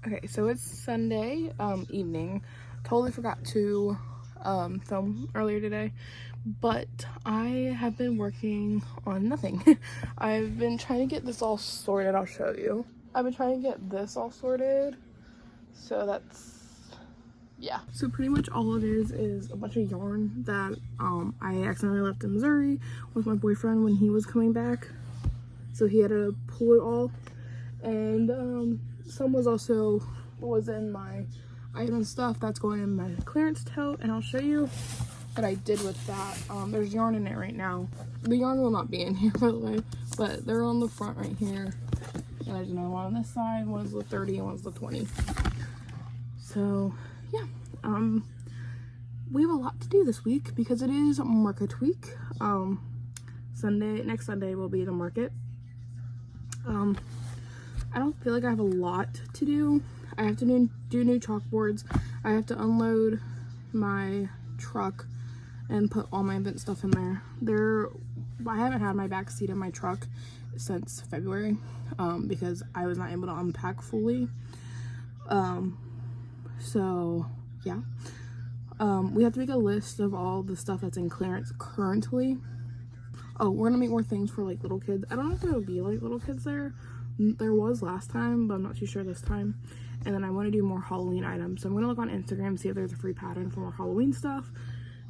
Okay, so it's Sunday evening. Totally forgot to film earlier today, but I have been working on nothing. I've been trying to get this all sorted. I'll show you. I've been trying to get this all sorted. So that's, yeah. So pretty much all it is a bunch of yarn that I accidentally left in Missouri with my boyfriend when he was coming back. So he had to pull it all. And some was in my item stuff that's going in my clearance tote, and I'll show you what I did with that. There's yarn in it right now. The yarn will not be in here, by the way, but they're on the front right here. And there's another one on this side. One's the 30 and one's the 20. So yeah, we have a lot to do this week because it is market week. Next Sunday will be the market. I don't feel like I have a lot to do. I have to do new chalkboards. I have to unload my truck and put all my event stuff in there. I haven't had my back seat in my truck since February because I was not able to unpack fully. So yeah. We have to make a list of all the stuff that's in clearance currently. Oh, we're gonna make more things for like little kids. I don't know if there will be like little kids there. There was last time, but I'm not too sure this time. And then I want to do more Halloween items. So I'm gonna look on Instagram, see if there's a free pattern for more Halloween stuff,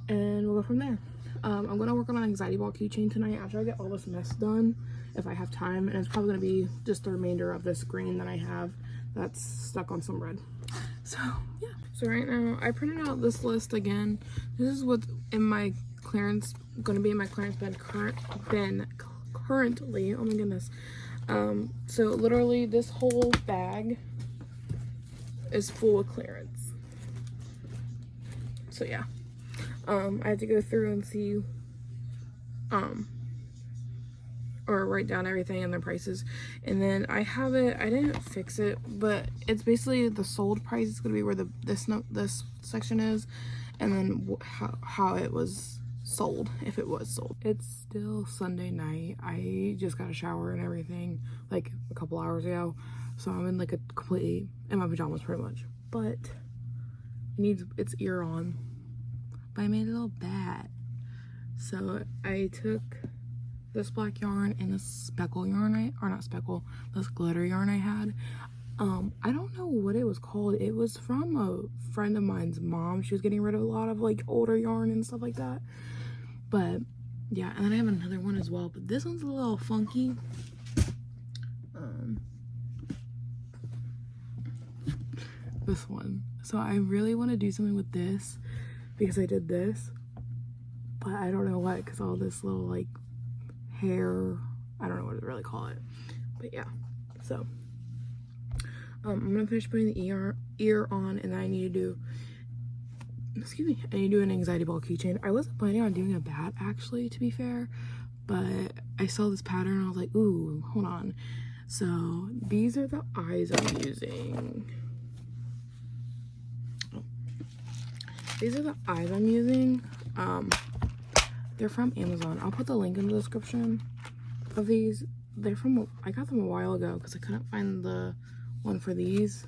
and we'll go from there. I'm gonna work on an anxiety ball keychain tonight after I get all this mess done, if I have time. And it's probably gonna be just the remainder of this green that I have that's stuck on some red. So yeah. So right now I printed out this list again. This is what's in my clearance, gonna be in my clearance bin currently. Oh my goodness. So literally this whole bag is full of clearance. So yeah, I had to go through and see, or write down everything and their prices. And then I didn't fix it, but it's basically the sold price is going to be where this section is, and then how it was sold, if it was sold. It's still Sunday night. I just got a shower and everything like a couple hours ago, so I'm in like in my pajamas pretty much, but it needs its ear on. But I made a little bat. So I took this black yarn and this speckle yarn this glitter yarn I had. I don't know what it was called. It was from a friend of mine's mom. She was getting rid of a lot of like older yarn and stuff like that. But yeah, and then I have another one as well, but this one's a little funky. This one. So I really want to do something with this because I did this, but I don't know what, because all this little like hair, I don't know what to really call it, but yeah. So I'm gonna finish putting the ear on, and then I need to do an anxiety ball keychain. I wasn't planning on doing a bat, actually, to be fair, but I saw this pattern and I was like, ooh, hold on. So these are the eyes I'm using. These are the eyes I'm using. They're from Amazon. I'll put the link in the description of these. I got them a while ago because I couldn't find the one for these,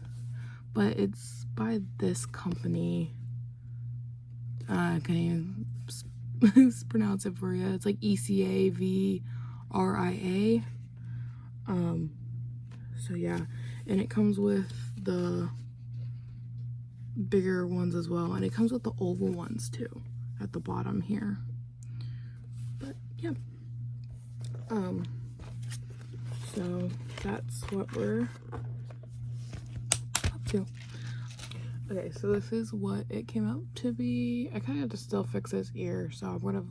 but it's by this company. I can't even pronounce it for you. It's like ECAVRIA. So yeah, and it comes with the bigger ones as well, and it comes with the oval ones too at the bottom here. But yeah, so that's what we're up to. Okay, so this is what it came out to be. I kind of have to still fix this ear, so I'm gonna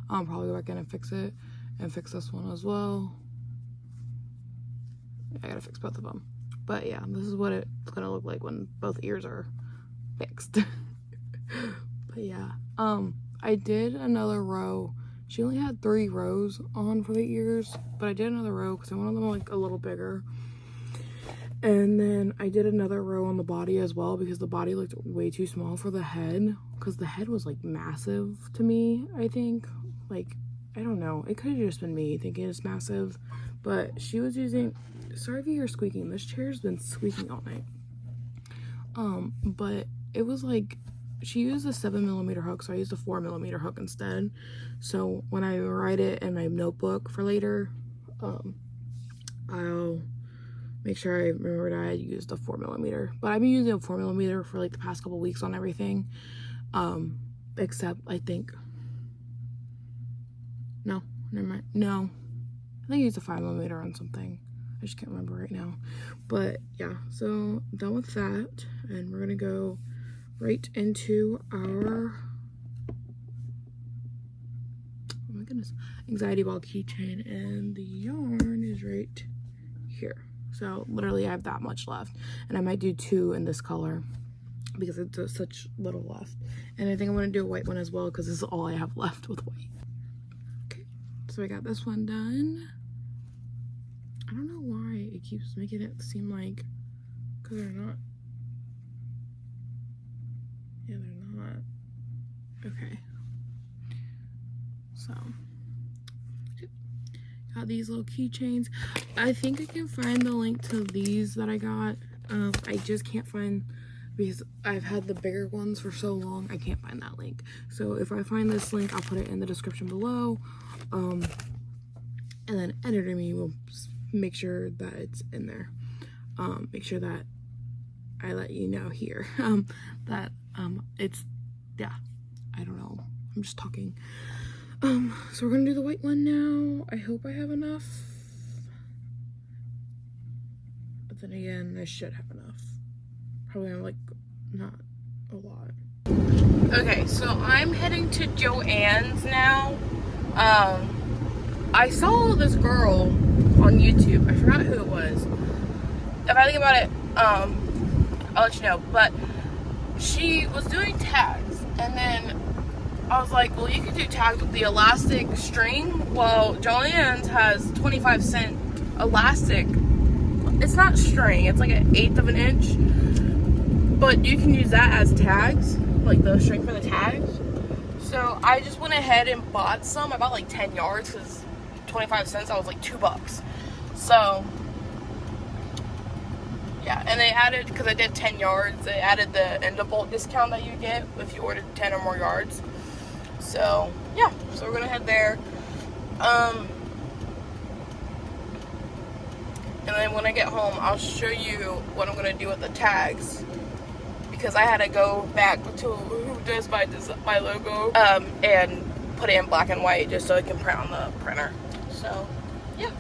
probably go back in and fix it, and fix this one as well. I gotta fix both of them. But yeah, this is what it's gonna look like when both ears are fixed. But yeah, I did another row. She only had 3 rows on for the ears, but I did another row because I wanted them like a little bigger. And then I did another row on the body as well because the body looked way too small for the head, because the head was like massive to me, I think. Like, I don't know, it could have just been me thinking it's massive, but she was using, sorry if you hear squeaking, this chair's been squeaking all night. but it was like, she used a 7mm hook, so I used a 4mm hook instead. So when I write it in my notebook for later, I'll make sure I remember that I used a 4mm. But I've been using a 4mm for like the past couple weeks on everything. Except I think, no, never mind. No, I think I used a 5mm on something. I just can't remember right now. But yeah, so I'm done with that, and we're gonna go right into our, oh my goodness, anxiety ball keychain, and the yarn is right here. So literally I have that much left, and I might do 2 in this color because it's such little left. And I think I'm gonna do a white one as well because this is all I have left with white. Okay, so I got this one done. I don't know why it keeps making it seem like, because they're not. Yeah, they're not. Okay. So, got these little keychains. I think I can find the link to these that I got. I just can't find, because I've had the bigger ones for so long, I can't find that link. So if I find this link, I'll put it in the description below. And then Editor Me will make sure that it's in there. Make sure that I let you know here that it's, yeah, I don't know, I'm just talking. So we're gonna do the white one now. I hope I have enough, but then again, I should have enough. Probably like not a lot. Okay, so I'm heading to Joann's now. I saw this girl on YouTube. I forgot who it was. If I think about it, I'll let you know. But she was doing tags, and then I was like, well, you can do tags with the elastic string. Well, Joann's has 25-cent elastic. It's not string, it's like 1/8 of an inch. But you can use that as tags, like the string for the tags. So I just went ahead and bought some. I bought like 10 yards because 25 cents, I was like $2. So yeah, and they added, because I did 10 yards, they added the end of bolt discount that you get if you ordered 10 or more yards. So yeah, so we're gonna head there. And then when I get home, I'll show you what I'm gonna do with the tags, because I had to go back to who does my logo and put it in black and white just so it can print on the printer. So yeah.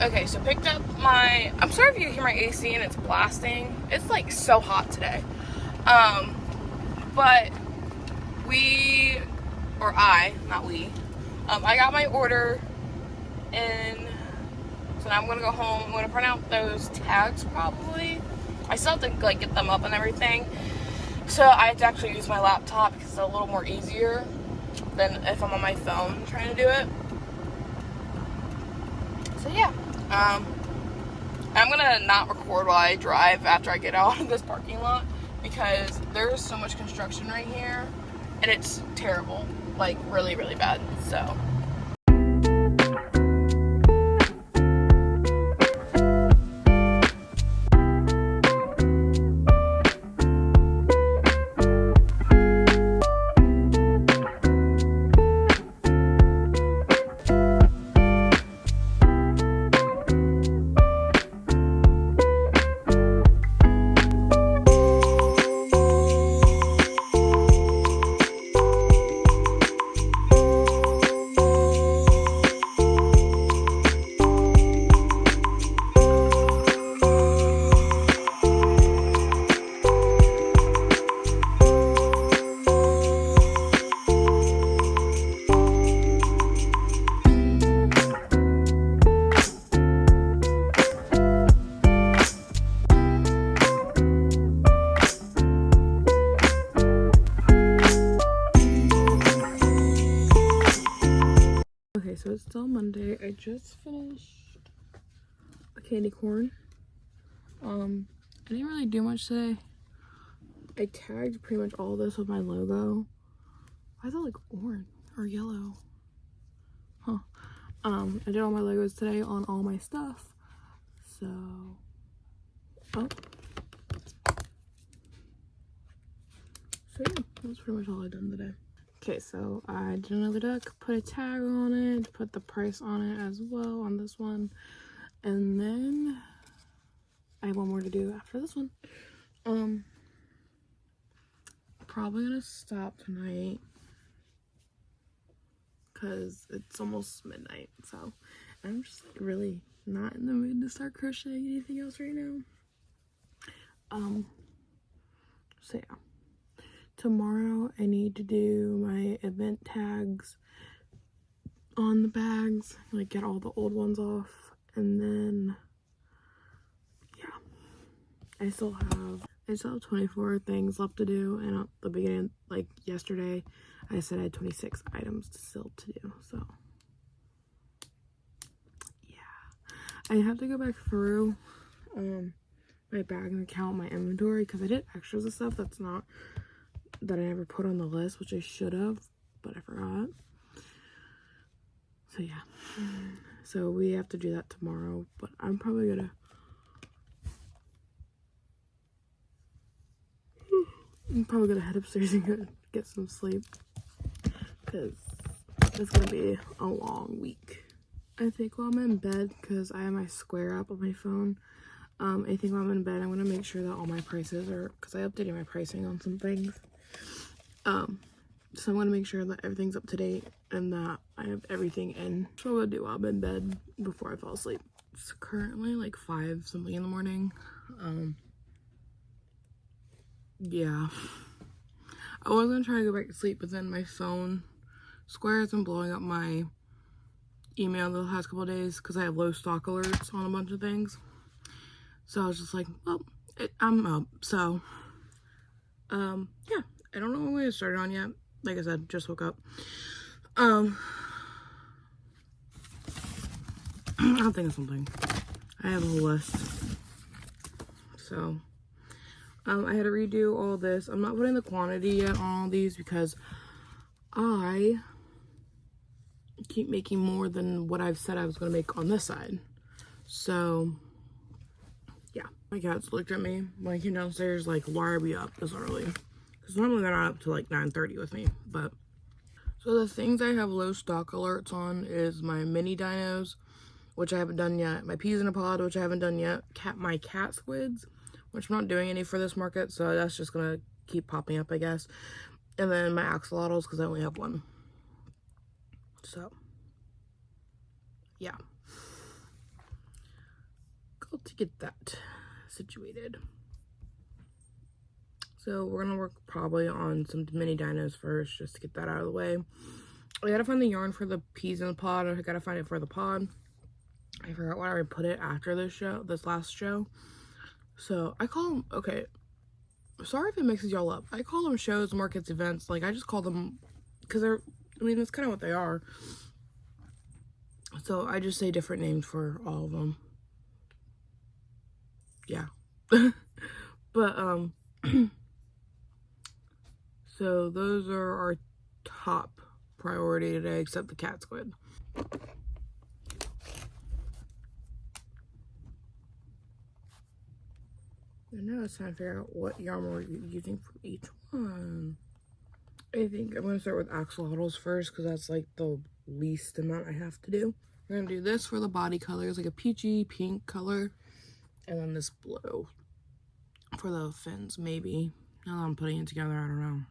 Okay, so picked up my, I'm sorry if you hear my AC and it's blasting. It's like so hot today. But I got my order in. So now I'm gonna go home. I'm gonna print out those tags probably. I still have to like get them up and everything. So I have to actually use my laptop because it's a little more easier than if I'm on my phone trying to do it. So yeah. I'm gonna not record while I drive after I get out of this parking lot because there's so much construction right here and it's terrible, like really, really bad. So so it's still Monday. I just finished a candy corn. I didn't really do much today. I tagged pretty much all this with my logo. Why is it like orange or yellow? Huh. I did all my logos today on all my stuff. So, oh. That's pretty much all I've done today. Okay, so I did another duck, put a tag on it, put the price on it as well on this one, and then I have one more to do after this one. Probably gonna stop tonight because it's almost midnight, so I'm just like really not in the mood to start crocheting anything else right now. So yeah, tomorrow I need to do my event tags on the bags, like get all the old ones off, and then yeah, I still have 24 things left to do, and at the beginning, like yesterday, I said I had 26 items still to do, so yeah. I have to go back through my bag and count my inventory, because I did extras of stuff that I never put on the list, which I should have, but I forgot. So yeah, so we have to do that tomorrow, but I'm probably gonna head upstairs and go get some sleep, because it's gonna be a long week. I think while I'm in bed, because I have my Square app on my phone, I think while I'm in bed, I'm gonna make sure that all my prices are, because I updated my pricing on some things. So I'm gonna make sure that everything's up to date and that I have everything in. So I'm gonna do while I'm in bed before I fall asleep. It's currently like 5 something in the morning. Yeah. I was gonna try to go back to sleep, but then my phone, Square has been blowing up my email the last couple of days because I have low stock alerts on a bunch of things. So I was just like, well, I'm up. So, yeah, I don't know when we started on yet. Like I said, just woke up. I'll think of something. I have a whole list. So, I had to redo all this. I'm not putting the quantity yet on all these because I keep making more than what I've said I was going to make on this side. So, yeah. My cats looked at me when I came downstairs like, why are we up this early? Because normally they're not up to like 9:30 with me, but. So the things I have low stock alerts on is my mini dinos, which I haven't done yet. My peas in a pod, which I haven't done yet. My cat squids, which I'm not doing any for this market, so that's just gonna keep popping up, I guess. And then my axolotls, because I only have one. So, yeah. Got to get that situated. So we're gonna work probably on some mini dinos first, just to get that out of the way. I gotta find the yarn for the peas in the pod. I gotta find it for the pod. I forgot where I put it after this last show. So I call them, okay, sorry if it mixes y'all up. I call them shows, markets, events. Like I just call them, because they're, I mean, that's kind of what they are. So I just say different names for all of them. Yeah. But, so those are our top priority today, except the cat squid. I know it's time to figure out what yarn we're using for each one. I think I'm going to start with axolotls first, because that's like the least amount I have to do. We're going to do this for the body colors, like a peachy pink color, and then this blue for the fins, maybe. Now that I'm putting it together, I don't know.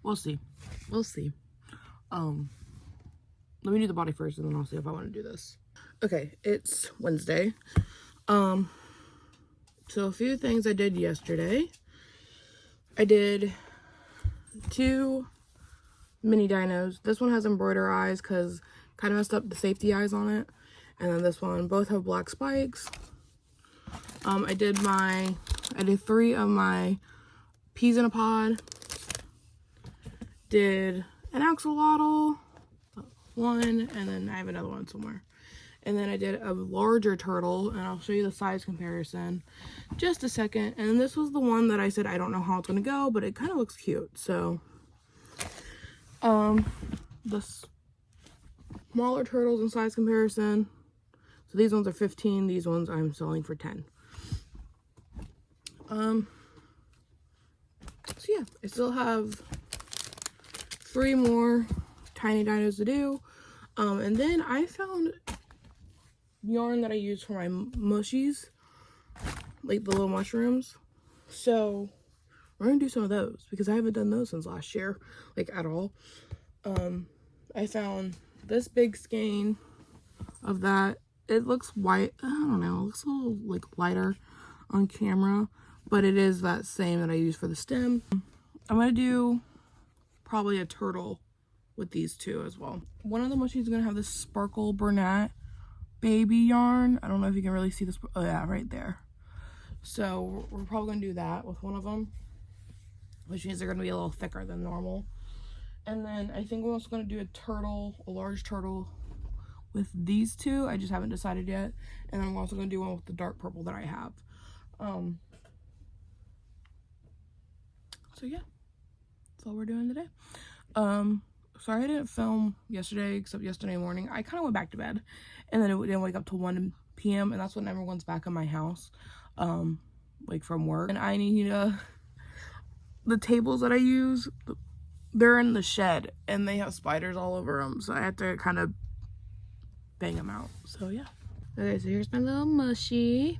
We'll see. We'll see. Let me do the body first, and then I'll see if I want to do this. Okay, it's Wednesday. So a few things I did yesterday. I did 2 mini dinos. This one has embroider eyes because kind of messed up the safety eyes on it. And then this one, both have black spikes. I did 3 of my peas in a pod. Did an axolotl, 1, and then I have another one somewhere. And then I did a larger turtle, and I'll show you the size comparison just a second. And this was the one that I said I don't know how it's gonna go, but it kind of looks cute. So the smaller turtles in size comparison. So these ones are 15, these ones I'm selling for 10. So yeah, I still have 3 more tiny dinos to do. And then I found yarn that I use for my mushies, like the little mushrooms. So we're gonna do some of those because I haven't done those since last year, like at all. I found this big skein of that. It looks white, I don't know, it looks a little like lighter on camera, but it is that same that I use for the stem. I'm gonna do probably a turtle with these two as well. One of the mushies is gonna have this sparkle Bernat baby yarn. I don't know if you can really see this. Oh yeah, right there. So we're probably gonna do that with one of them, which means they're gonna be a little thicker than normal. And then I think we're also gonna do a turtle, a large turtle with these two. I just haven't decided yet. And I'm also gonna do one with the dark purple that I have. So yeah, that's all we're doing today. Sorry I didn't film yesterday, except yesterday morning. I kind of went back to bed, and then it didn't wake up till 1 p.m. and that's when everyone's back in my house, like from work. And I need the tables that I use, they're in the shed, and they have spiders all over them, so I have to kind of bang them out. So yeah. Okay, so here's my little mushy.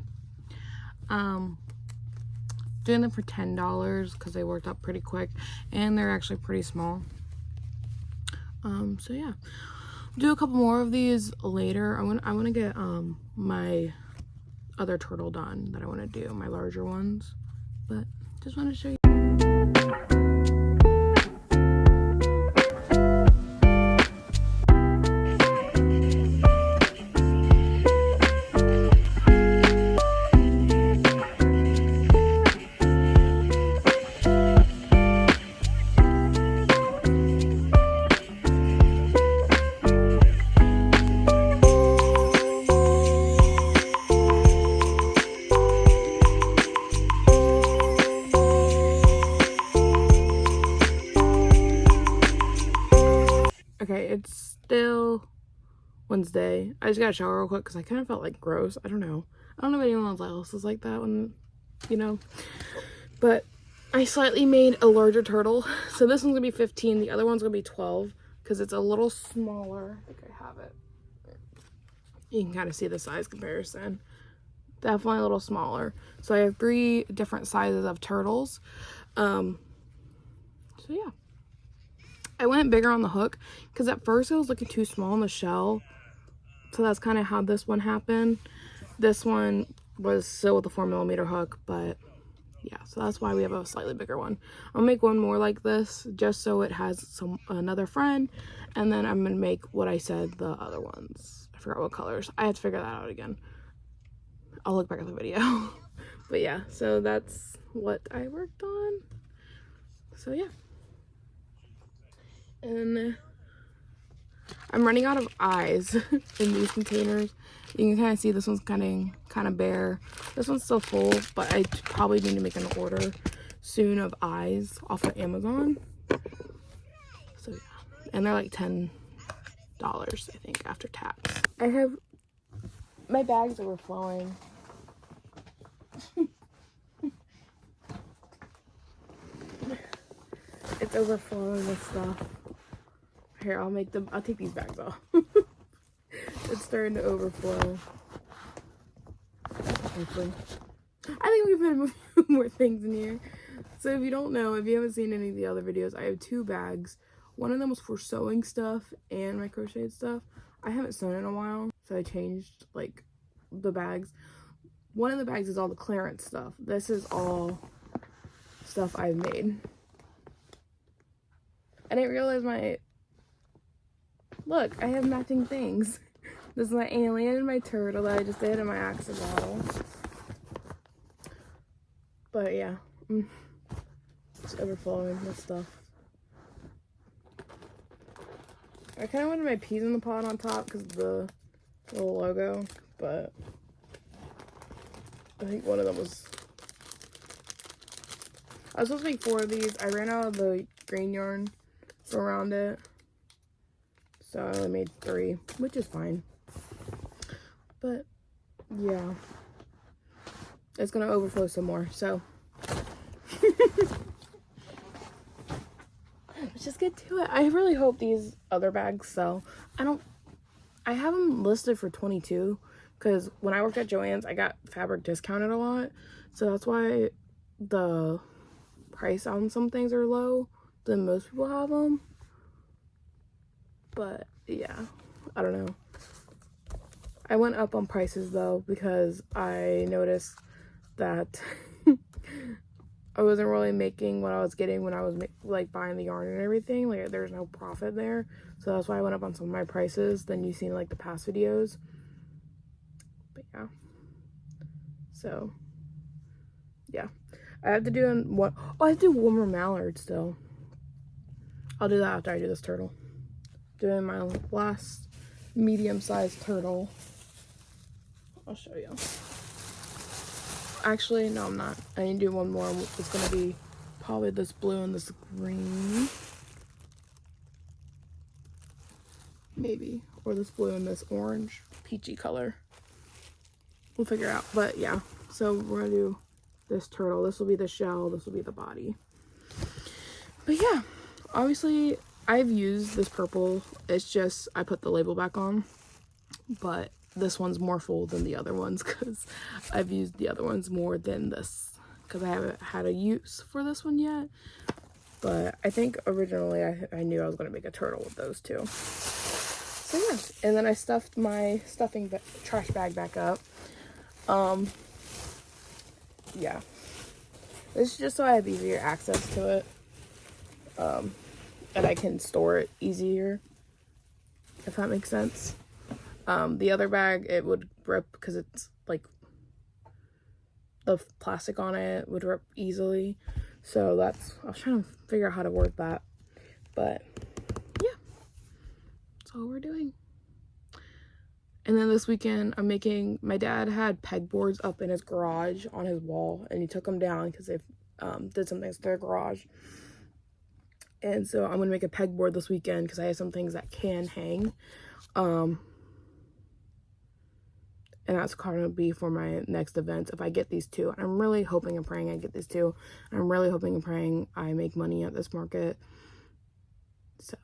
Doing them for $10 because they worked up pretty quick, and they're actually pretty small. So yeah, do a couple more of these later. I want to get my other turtle done that I want to do, my larger ones, but just want to show you. Okay, it's still Wednesday. I just got to shower real quick because I kind of felt like gross. I don't know if anyone else is like that when, but I slightly made a larger turtle. So this one's gonna be 15. The other one's gonna be 12 because it's a little smaller. I think I have it. You can kind of see the size comparison. Definitely a little smaller. So I have 3 different sizes of turtles. So yeah. I went bigger on the hook because at first it was looking too small on the shell. So that's kind of how this one happened. This one was still with a 4mm hook, but yeah, so that's why we have a slightly bigger one. I'll make one more like this just so it has another friend, and then I'm gonna make what I said, the other ones. I forgot what colors. I have to figure that out again. I'll look back at the video. But yeah, so that's what I worked on. So yeah. And I'm running out of eyes in these containers. You can kind of see this one's kind of bare. This one's still full, but I probably need to make an order soon of eyes off of Amazon. So yeah, and they're like $10, I think, after tax. I have my bags overflowing. It's overflowing with stuff. Here, I'll take these bags off. It's starting to overflow. Hopefully. I think we put a few more things in here. So if you don't know, if you haven't seen any of the other videos, I have 2 bags. One of them was for sewing stuff and my crocheted stuff. I haven't sewn in a while, so I changed like the bags. One of the bags is all the clearance stuff. This is all stuff I've made. I didn't realize look, I have matching things. This is my alien and my turtle that I just did in my axolotl. But yeah, it's overflowing with stuff. I kind of wanted my peas in the pod on top because of the little logo, but I think one of them was... I was supposed to make 4 of these. I ran out of the green yarn around it. so I only made 3, which is fine. But yeah, it's gonna overflow some more, so let's just get to it. I really hope these other bags sell. I have them listed for 22 because when I worked at Joann's, I got fabric discounted a lot, so that's why the price on some things are low than most people have them. But yeah, I don't know. I went up on prices though because I noticed that I wasn't really making what I was getting when I was like buying the yarn and everything. Like there's no profit there, so that's why I went up on some of my prices than you've seen like the past videos. But yeah, so yeah, I have to do I have to do one more mallard still. I'll do that after I do this turtle. Doing my last medium-sized turtle. I'll show you. Actually, no, I'm not. I need to do one more. It's gonna be probably this blue and this green. Maybe. Or this blue and this orange peachy color. We'll figure it out. But yeah, so we're gonna do this turtle. This will be the shell. This will be the body. But yeah, obviously I've used this purple. It's just I put the label back on. But this one's more full than the other ones because I've used the other ones more than this because I haven't had a use for this one yet. But I think originally I knew I was going to make a turtle with those two. So yeah, and then I stuffed my trash bag back up. Yeah, this is just so I have easier access to it, and I can store it easier, if that makes sense. The other bag, it would rip because it's like the plastic on it would rip easily. So I was trying to figure out how to work that. But yeah, that's all we're doing. And then this weekend, my dad had pegboards up in his garage on his wall, and he took them down because they did some things to their garage. And so I'm going to make a pegboard this weekend because I have some things that can hang. And that's going to be for my next event if I get these two. And I'm really hoping and praying I get these two. I'm really hoping and praying I make money at this market. So,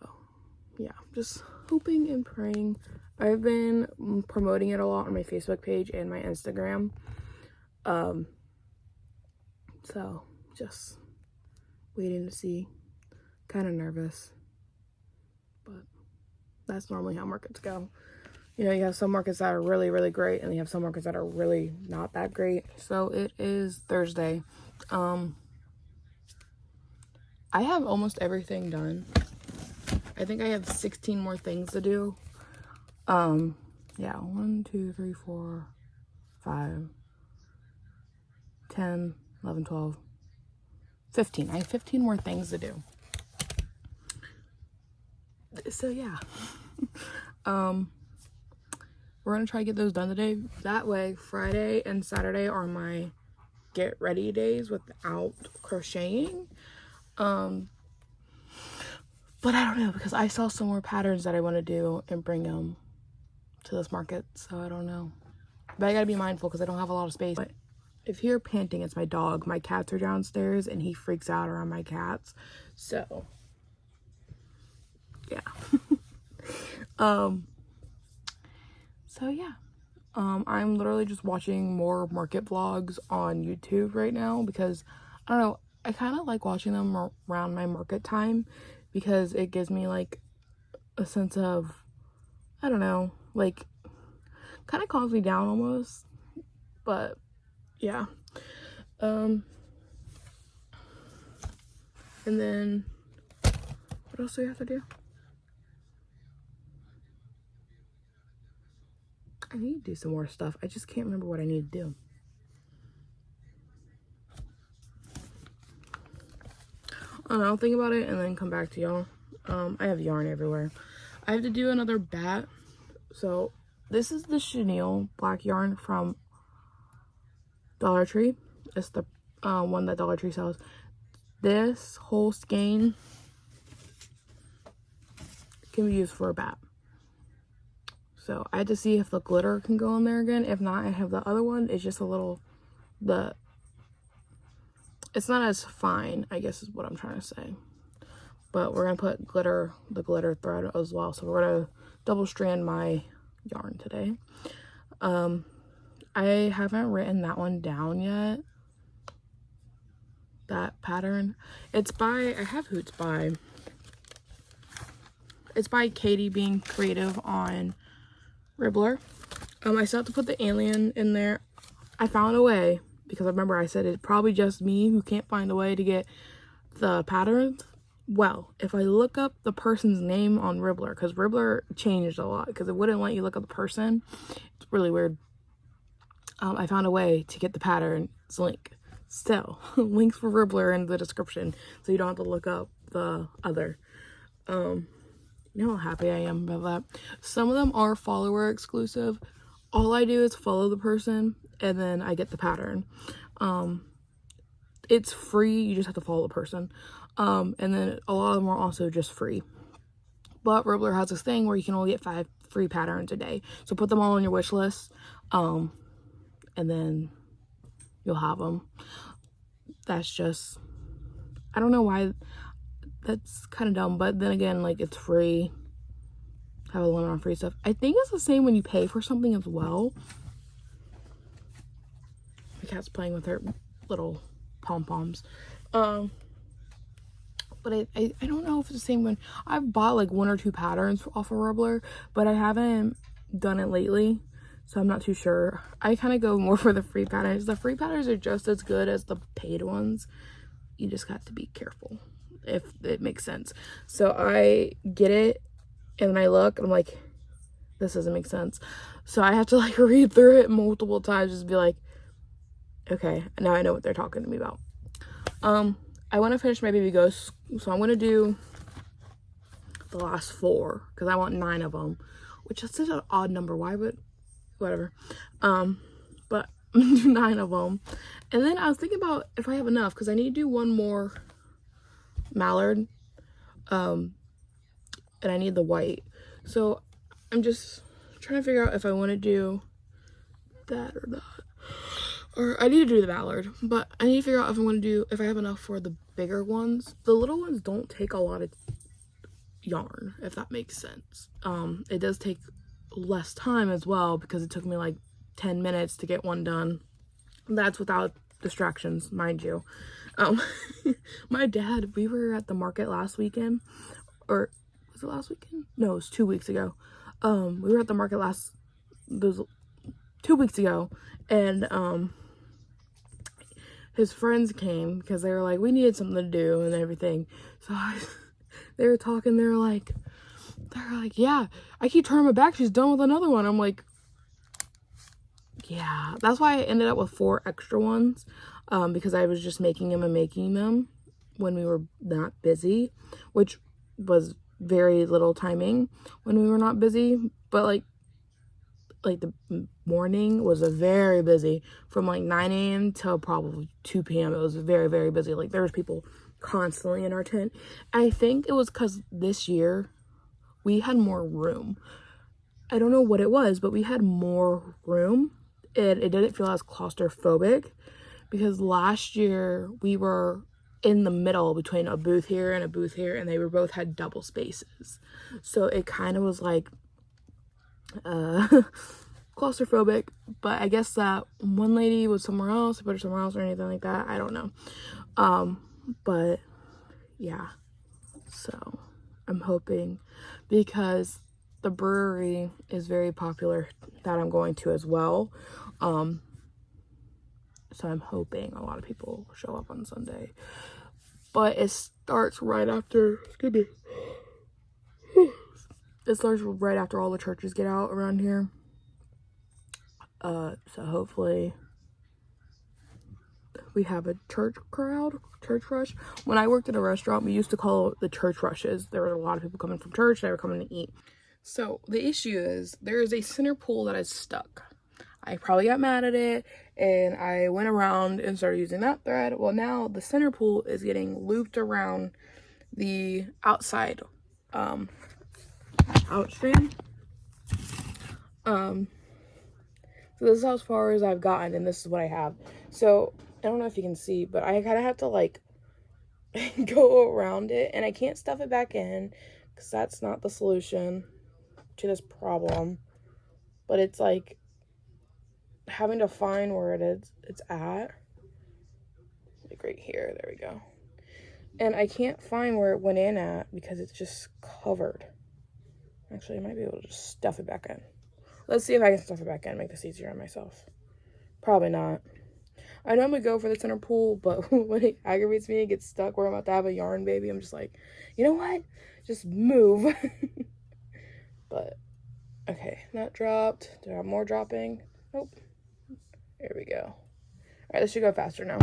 yeah, just hoping and praying. I've been promoting it a lot on my Facebook page and my Instagram. So, just waiting to see. Kind of nervous. But that's normally how markets go. You know, you have some markets that are really, really great, and you have some markets that are really not that great. So it is Thursday. I have almost everything done. I think I have 16 more things to do. Yeah, 1, 2, 3, 4, 5, 10, 11, 12, 15. I have 15 more things to do. So yeah. We're going to try to get those done today. That way, Friday and Saturday are my get ready days without crocheting. But I don't know, because I saw some more patterns that I want to do and bring them to this market. So I don't know. But I got to be mindful because I don't have a lot of space. But if you're panting, it's my dog. My cats are downstairs and he freaks out around my cats. So, yeah. So yeah, I'm literally just watching more market vlogs on YouTube right now because, I don't know, I kind of like watching them around my market time because it gives me like a sense of, I don't know, like kind of calms me down almost. But yeah, and then what else do we have to do? I need to do some more stuff. I just can't remember what I need to do. I'll think about it and then come back to y'all. I have yarn everywhere. I have to do another bat. So this is the chenille black yarn from Dollar Tree. It's the one that Dollar Tree sells. This whole skein can be used for a bat. So I had to see if the glitter can go in there again. If not, I have the other one. It's just a little, it's not as fine, I guess is what I'm trying to say. But we're going to put the glitter thread as well. So we're going to double strand my yarn today. I haven't written that one down yet. That pattern. It's by, I have who it's by. It's by Katie Being Creative on Ribblr. I still have to put the alien in there. I found a way, because I remember I said it's probably just me who can't find a way to get the patterns. Well, if I look up the person's name on Ribblr, because Ribblr changed a lot, because it wouldn't let you look up the person. It's really weird. I found a way to get the pattern's link. Still, links for Ribblr in the description, so you don't have to look up the other. You know how happy I am about that. Some of them are follower exclusive. All I do is follow the person, and then I get the pattern. It's free, you just have to follow the person. And then a lot of them are also just free. But Ribblr has this thing where you can only get 5 free patterns a day. So put them all on your wish list, and then you'll have them. That's just, I don't know why, that's kind of dumb, but then again, like, it's free. Have a limit on free stuff. I think it's the same when you pay for something as well. My cat's playing with her little pom-poms. But I don't know if it's the same when I've bought like 1 or 2 patterns off of Ribblr, but I haven't done it lately, so I'm not too sure. I kind of go more for the free patterns. The free patterns are just as good as the paid ones. You just have to be careful, if it makes sense. So I get it, and then I look, and I'm like, this doesn't make sense. So I have to like read through it multiple times, just be like, okay, now I know what they're talking to me about. I want to finish my baby ghosts, so I'm going to do the last 4, because I want 9 of them, which is such an odd number. Why would, whatever. But I'm going to do 9 of them. And then I was thinking about if I have enough, because I need to do 1 more mallard, and I need the white. So I'm just trying to figure out if I want to do that or not. Or I need to do the mallard, but I need to figure out if I want to do, if I have enough for the bigger ones. The little ones don't take a lot of yarn, if that makes sense. It does take less time as well, because it took me like 10 minutes to get one done. That's without distractions, mind you. My dad, we were at the market last weekend, or was it last weekend? No, it was 2 weeks ago. We were at the market those 2 weeks ago, and his friends came because they were like, we needed something to do and everything. So they were talking, they were like, yeah, I keep turning my back, she's done with another one. I'm like, yeah. That's why I ended up with 4 extra ones, because I was just making them when we were not busy, which was very little timing when we were not busy. But like the morning was a very busy, from like 9 a.m. till probably 2 p.m. It was very, very busy. Like, there was people constantly in our tent. I think it was because this year we had more room. I don't know what it was, but we had more room. It didn't feel as claustrophobic, because last year we were in the middle between a booth here and a booth here, and they were both had double spaces. So it kind of was like claustrophobic. But I guess that one lady was somewhere else, I put her somewhere else or anything like that, I don't know. But yeah, so I'm hoping, because the brewery is very popular that I'm going to as well, so I'm hoping a lot of people show up on Sunday. But it starts right after, excuse me, it starts right after all the churches get out around here. So hopefully we have a church rush. When I worked at a restaurant, we used to call it the church rushes. There were a lot of people coming from church, they were coming to eat. So the issue is, there is a center pole that is stuck. I probably got mad at it, and I went around and started using that thread. Well, now the center pole is getting looped around the outside outstrand. So this is as far as I've gotten, and this is what I have. So I don't know if you can see, but I kind of have to like go around it, and I can't stuff it back in because that's not the solution to this problem. But it's like having to find where it's at. Like right here, there we go. And I can't find where it went in at because it's just covered. Actually, I might be able to just stuff it back in. Let's see if I can stuff it back in and make this easier on myself. Probably not. I normally go for the center pull, but when it aggravates me, it gets stuck where I'm about to have a yarn baby. I'm just like, you know what? Just move. But, okay, that dropped. Do I have more dropping? Nope. There we go. All right, this should go faster now.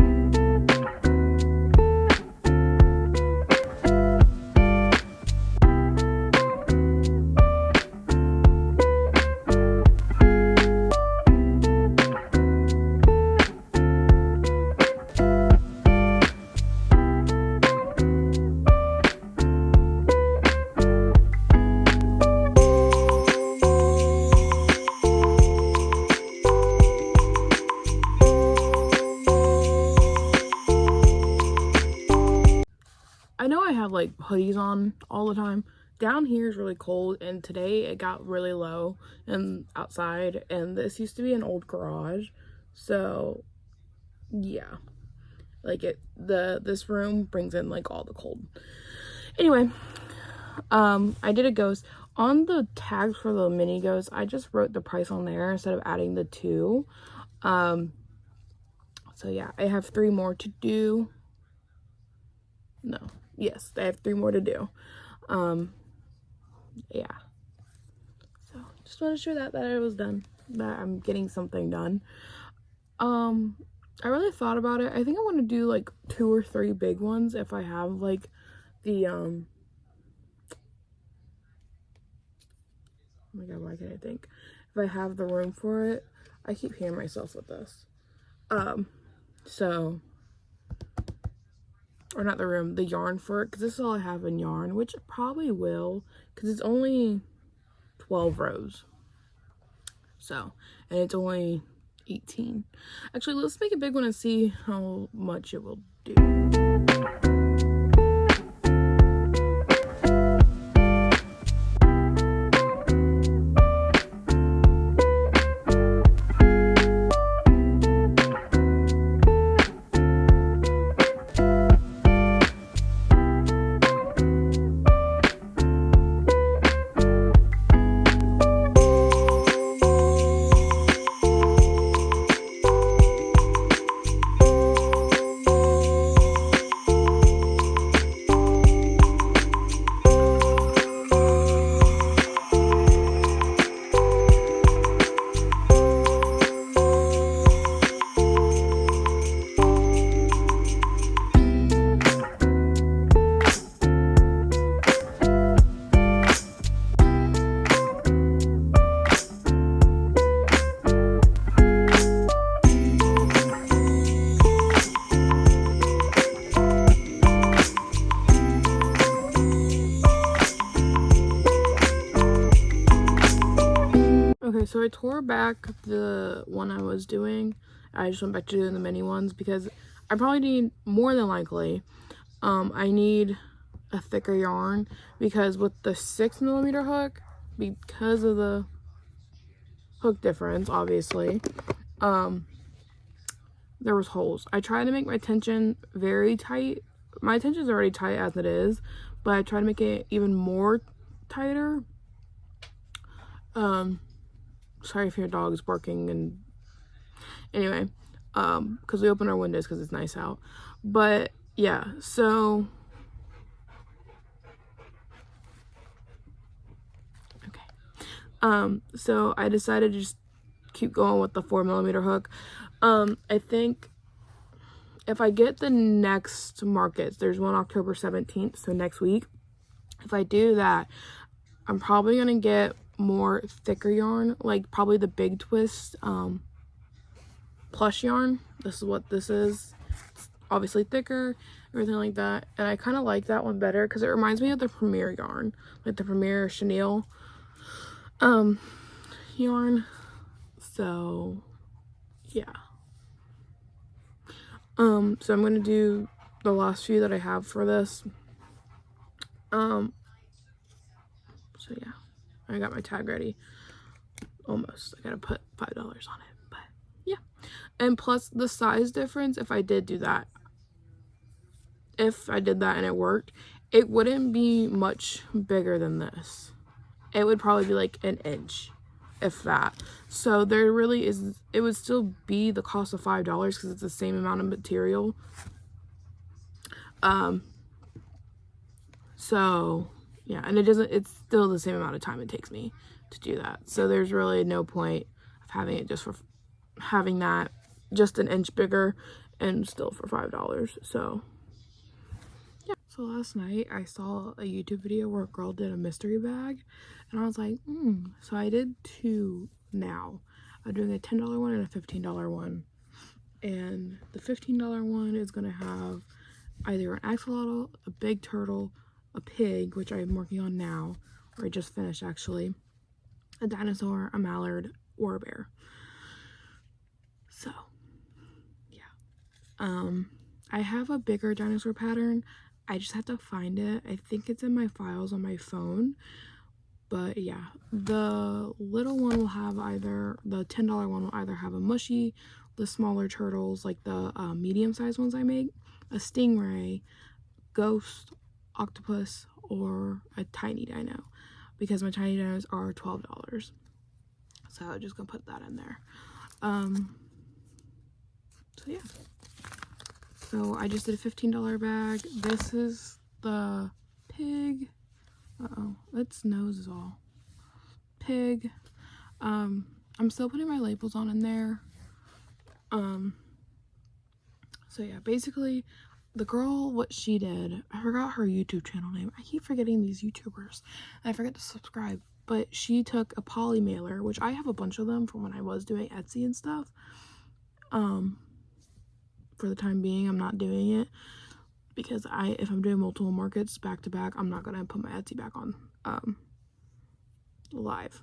I know I have like hoodies on all the time. Down here is really cold, and today it got really low and outside, and this used to be an old garage. So yeah, like this room brings in like all the cold. Anyway, I did a ghost on the tags for the mini ghost. I just wrote the price on there instead of adding the 2. So yeah, I have 3 more to do. No. Yes, I have 3 more to do. Yeah. So, just want to show that it was done. That I'm getting something done. I really thought about it. I think I want to do, like, 2 or 3 big ones if I have, like, the, oh my god, why can't I think? If I have the room for it. I keep hitting myself with this. So... or not the room, the yarn for it, because this is all I have in yarn, which probably will, because it's only 12 rows. So, and it's only 18. Actually, let's make a big one and see how much it will do. Okay, so I tore back the one I was doing. I just went back to doing the mini ones because I probably need, more than likely, I need a thicker yarn because with the 6mm hook, because of the hook difference, obviously, there was holes. I tried to make my tension very tight. My tension is already tight as it is, but I tried to make it even more tighter. Sorry if your dog is barking, and anyway, because we open our windows because it's nice out. But yeah, so okay, so I decided to just keep going with the 4mm hook. I think if I get the next markets, there's one October 17th, so next week. If I do that, I'm probably gonna get more thicker yarn, like probably the Big Twist plush yarn. This is what this is. It's obviously thicker, everything like that, and I kind of like that one better because it reminds me of the Premier yarn, like the Premier chenille. yarn. So yeah. So I'm gonna do the last few that I have for this. So yeah, I got my tag ready. Almost. I gotta put $5 on it, but yeah. And plus the size difference, if I did that and it worked, it wouldn't be much bigger than this. It would probably be like an inch, if that. So there really is, it would still be the cost of $5 because it's the same amount of material. So yeah, and it's still the same amount of time it takes me to do that. So there's really no point of having it just for having that just an inch bigger and still for $5. So yeah. So last night I saw a YouTube video where a girl did a mystery bag and I was like, so I did two now. I'm doing a $10 one and a $15 one. And the $15 one is gonna have either an axolotl, a big turtle, a pig, which I'm working on now, or I just finished actually, a dinosaur, a mallard, or a bear. So yeah. I have a bigger dinosaur pattern. I just have to find it. I think it's in my files on my phone. But yeah, the little one will have either, the $10 one will either have a mushy, the smaller turtles, like the medium-sized ones I make, a stingray, ghost, octopus, or a tiny dino, because my tiny dinos are $12. So I'm just gonna put that in there. So yeah. So I just did a $15 bag. This is the pig. Its nose is all pig. I'm still putting my labels on in there. So yeah, basically the girl, what she did, I forgot her YouTube channel name. I keep forgetting these YouTubers and I forget to subscribe, but she took a poly mailer, which I have a bunch of them from when I was doing Etsy and stuff. For the time being, I'm not doing it because if I'm doing multiple markets back to back, I'm not gonna put my Etsy back on live.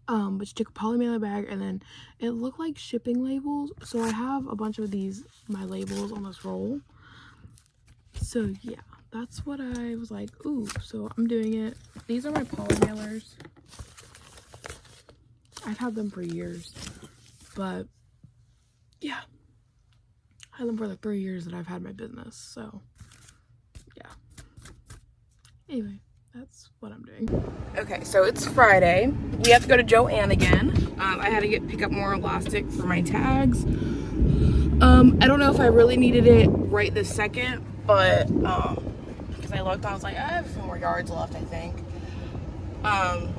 But she took a poly mailer bag and then it looked like shipping labels. So I have a bunch of my labels on this roll. So yeah, that's what I was like, ooh, so I'm doing it. These are my poly mailers. I've had them for years, but yeah, I had them for the 3 years that I've had my business. So yeah, anyway, that's what I'm doing. Okay, so it's Friday. We have to go to Joann again. I had to pick up more elastic for my tags. I don't know if I really needed it right this second, but because I looked, I was like, I have a few more yards left, I think. But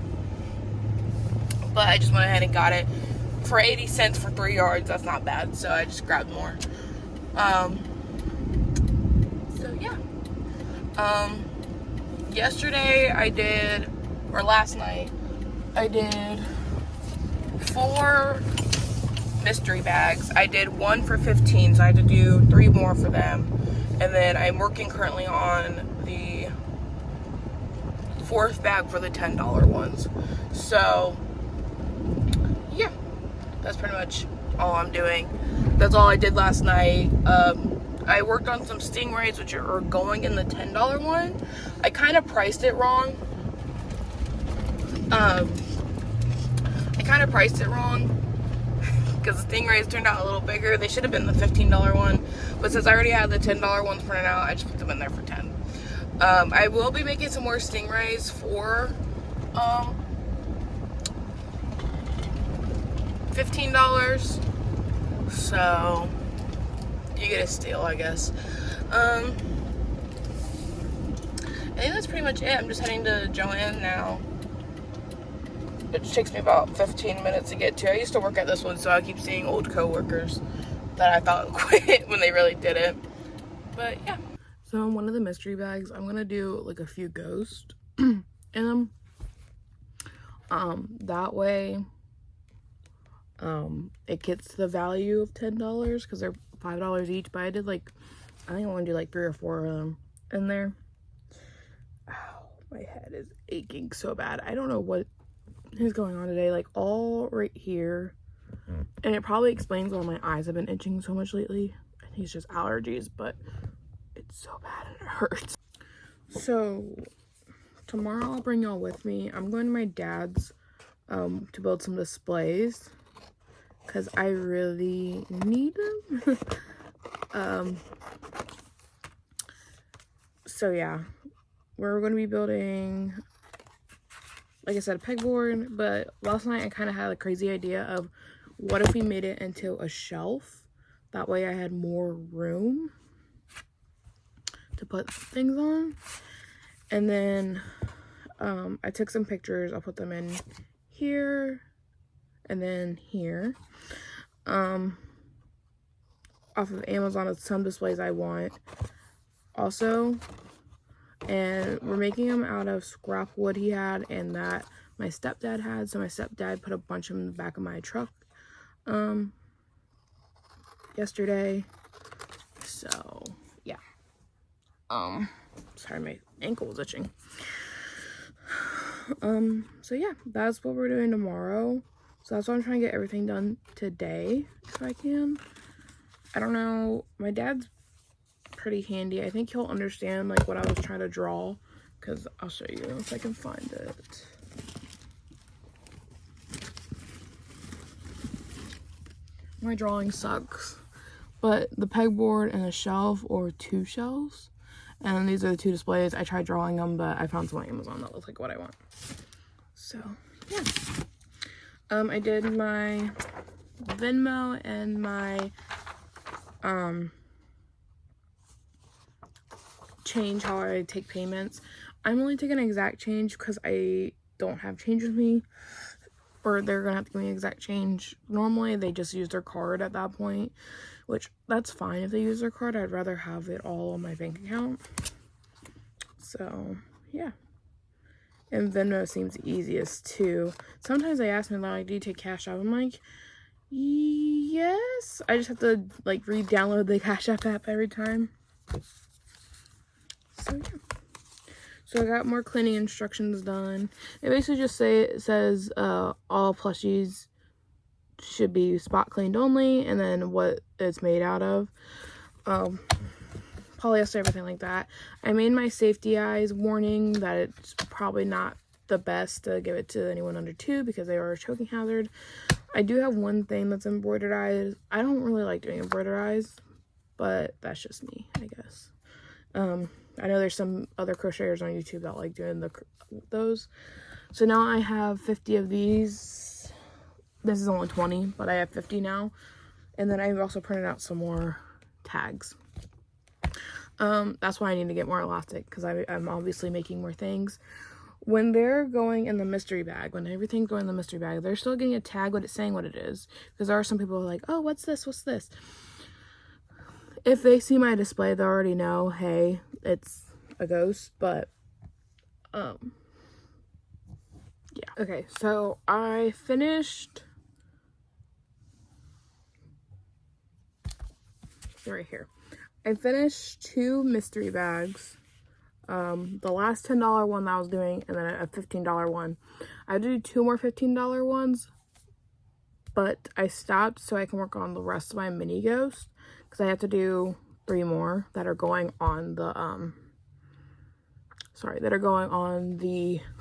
I just went ahead and got it for 80 cents for 3 yards. That's not bad, so I just grabbed more. So yeah. Yesterday last night, I did 4 mystery bags. I did 1 for 15, so I had to do 3 more for them. And then I'm working currently on the 4th bag for the $10 ones. So yeah, that's pretty much all I'm doing. That's all I did last night. I worked on some stingrays, which are going in the $10 one. I kind of priced it wrong. Because the stingrays turned out a little bigger. They should have been the $15 one, but since I already had the $10 ones printed out, I just put them in there for 10. I will be making some more stingrays for $15. So you get a steal, I guess. I think that's pretty much it. I'm just heading to Joann now. It takes me about 15 minutes to get to. I used to work at this one, so I keep seeing old co-workers that I thought quit when they really didn't. But yeah. So in one of the mystery bags, I'm gonna do like a few ghosts in them. That way, it gets the value of $10 because they're $5 each. But I did I think I want to do 3 or 4 of them in there. Ow, my head is aching so bad. I don't know what is going on today, like all right here. And it probably explains why my eyes have been itching so much lately. I think it's just allergies, but it's so bad and it hurts. So tomorrow I'll bring y'all with me. I'm going to my dad's to build some displays because I really need them. So yeah, we're going to be building, like I said, a pegboard, but last night I kind of had a crazy idea of what if we made it into a shelf? That way I had more room to put things on. And then I took some pictures. I'll put them in here and then here. Off of Amazon of some displays I want. Also, and we're making them out of scrap wood he had and that my stepdad had. So my stepdad put a bunch of them in the back of my truck yesterday. So yeah. Sorry, my ankle was itching. So yeah, that's what we're doing tomorrow. So that's why I'm trying to get everything done today if I can. I don't know, my dad's pretty handy. I think he'll understand like what I was trying to draw, because I'll show you if I can find it. My drawing sucks, but the pegboard and a shelf or two shelves, and these are the two displays. I tried drawing them, but I found some on Amazon that looks like what I want. So yeah, I did my Venmo and my change, how I take payments. I'm only taking an exact change because I don't have change with me, or they're gonna have to give me exact change. Normally they just use their card at that point, which that's fine if they use their card. I'd rather have it all on my bank account. So yeah, and Venmo seems the easiest too. Sometimes they ask me like, do you take Cash App? I'm like, yes. I just have to like re-download the Cash App every time. So yeah. So I got more cleaning instructions done. It basically just says all plushies should be spot cleaned only, and then what it's made out of. Polyester, everything like that. I made my safety eyes warning that it's probably not the best to give it to anyone under 2 because they are a choking hazard. I do have one thing that's embroidered eyes. I don't really like doing embroidered eyes, but that's just me, I guess. I know there's some other crocheters on YouTube that like doing those. So now I have 50 of these. This is only 20, but I have 50 now. And then I've also printed out some more tags. That's why I need to get more elastic, because I'm obviously making more things. When they're going in the mystery bag, when everything's going in the mystery bag, they're still getting a tag with it saying what it is. Because there are some people who are like, oh, what's this? What's this? If they see my display, they already know, hey, it's a ghost. But yeah. Okay, so I finished right here. I finished 2 mystery bags. The last $10 one that I was doing, and then a $15 one. I had to do 2 more $15 ones, but I stopped so I can work on the rest of my mini ghost, because I have to do 3 more that are going on the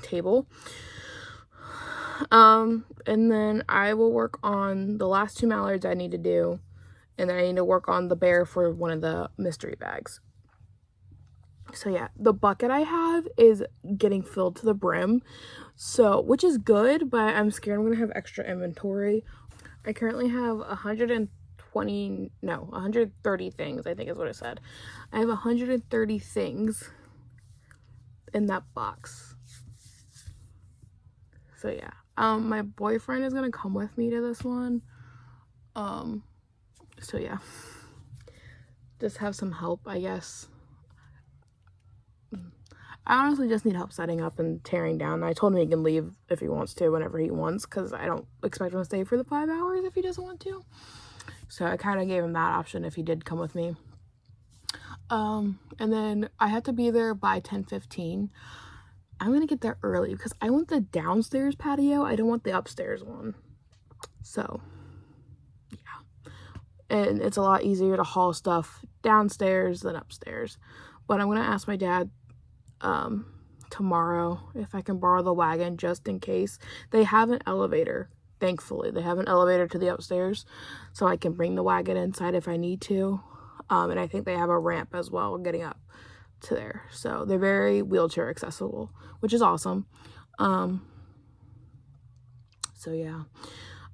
table. And then I will work on the last 2 mallards I need to do, and then I need to work on the bear for one of the mystery bags. So yeah, the bucket I have is getting filled to the brim, so, which is good, but I'm scared I'm gonna have extra inventory. I currently have 130 things, I think is what it said. I have 130 things in that box. So yeah, my boyfriend is gonna come with me to this one. So yeah, just have some help, I guess. I honestly just need help setting up and tearing down. I told him he can leave if he wants to, whenever he wants, because I don't expect him to stay for the 5 hours if he doesn't want to. So I kind of gave him that option if he did come with me. And then I had to be there by 10:15. I'm gonna get there early because I want the downstairs patio. I don't want the upstairs one. So, yeah. And it's a lot easier to haul stuff downstairs than upstairs. But I'm gonna ask my dad tomorrow if I can borrow the wagon just in case. They have an elevator, thankfully. They have an elevator to the upstairs, so I can bring the wagon inside if I need to. And I think they have a ramp as well getting up to there. So they're very wheelchair accessible, which is awesome. So yeah.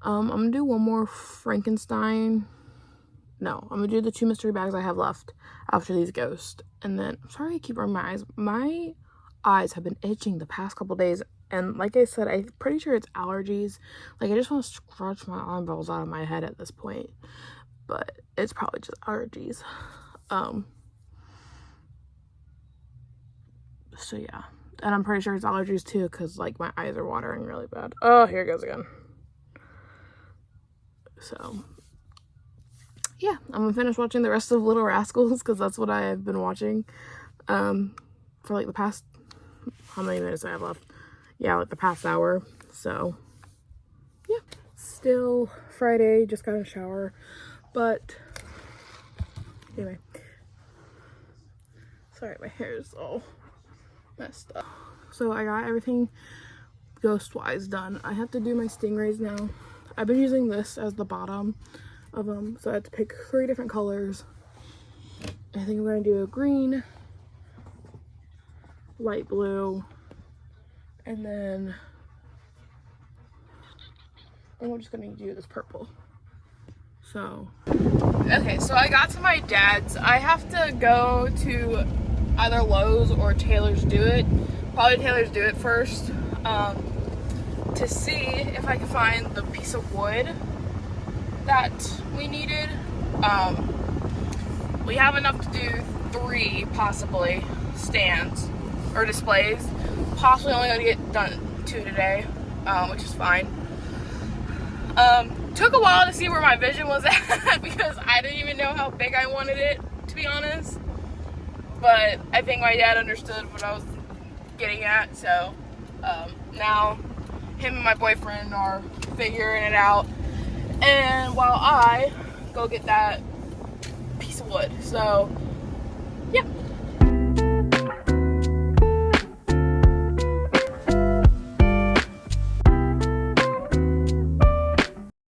I'm gonna do one more Frankenstein. No, I'm gonna do the 2 mystery bags I have left after these ghosts. And then, I'm sorry I keep rubbing my eyes. My eyes have been itching the past couple days. And like I said, I'm pretty sure it's allergies. Like, I just want to scratch my eyeballs out of my head at this point. But it's probably just allergies. So yeah. And I'm pretty sure it's allergies too, because like my eyes are watering really bad. Oh, here it goes again. So yeah, I'm gonna finish watching the rest of Little Rascals because that's what I have been watching for like the past, how many minutes do I have left? Yeah, like the past hour. So yeah, still Friday, just got a shower. But anyway, sorry, my hair is all messed up. So I got everything ghost wise done. I have to do my stingrays now. I've been using this as the bottom of them, so I had to pick 3 different colors. I think I'm going to do a green, light blue, and then I'm just going to do this purple. So okay, so I got to my dad's. I have to go to either Lowe's or Taylor's Do It. Probably Taylor's Do It first, to see if I can find the piece of wood that we needed. We have enough to do 3 possibly stands or displays. Possibly only gonna get done 2 today, which is fine. Took a while to see where my vision was at because I didn't even know how big I wanted it, to be honest. But I think my dad understood what I was getting at, so now him and my boyfriend are figuring it out, and while I go get that piece of wood. So yeah.